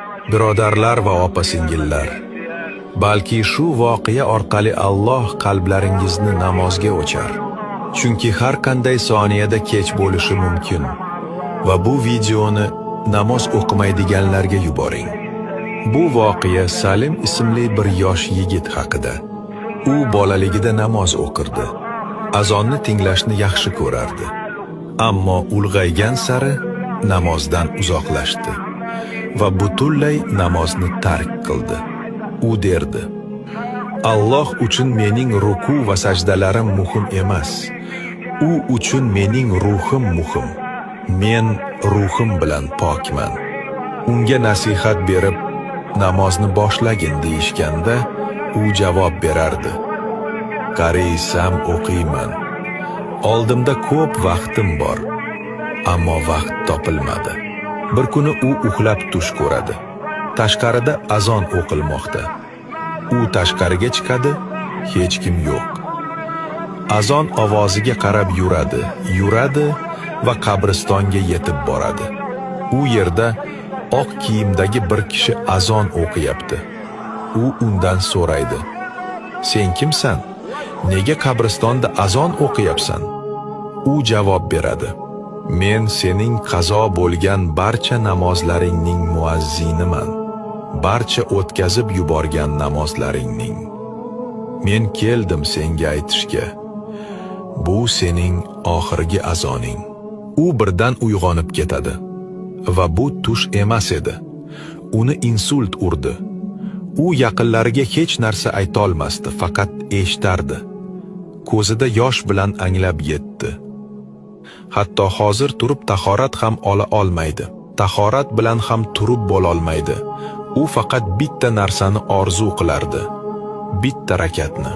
Birodarlar va opa-singillar, balki shu voqea orqali Alloh qalblaringizni namozga o'char. Chunki har qanday soniyada kech bo'lishi mumkin va bu videoni namoz o'qimaydiganlarga yuboring. Bu voqea Salim ismli bir yosh yigit haqida. U bolaligida namoz o'qirdi. Azonni tinglashni yaxshi ko'rardi. Ammo ulg'aygan sari namozdan uzoqlashdi va butunlay namozni tark qildi. U derdi: Alloh uchun mening ruku va sajdalarim muhim emas. U uchun mening ruhim muhim. Men ruhim bilan pokman. Unga nasihat berib, namozni boshlagin deyishganda, u javob berardi: Qaraysam o'qiyman. Oldimda ko'p vaqtim bor, ammo vaqt topilmadi. Bir kuni u uxlab tush ko'radi. Tashqarida azon o'qilmoqda. U tashqariga chiqadi, hech kim yo'q. Azon ovoziga qarab yuradi va qabristonga yetib boradi. U yerda oq kiyimdagi bir kishi azon o'qiyapti. U undan so'raydi: Sen kimsan? Nega qabristonda azon o'qiyapsan? U javob beradi: Men sening qazo bo'lgan barcha namozlaringning muazziniman. Barcha o'tkazib yuborgan namozlaringning. Men keldim senga aytishga. Bu sening oxirgi azoning. U birdan uyg'onib ketadi. Va bu tush emas edi. Uni insult urdi. U yaqinlariga hech narsa ayta olmasdi, faqat eshitardi. Ko'zida yosh bilan anglab yetdi. Hatto hozir turib tahorat ham ola olmaydi. Tahorat bilan ham turib bo'la olmaydi. U faqat bitta narsani orzu qilardi. Bitta rakatni.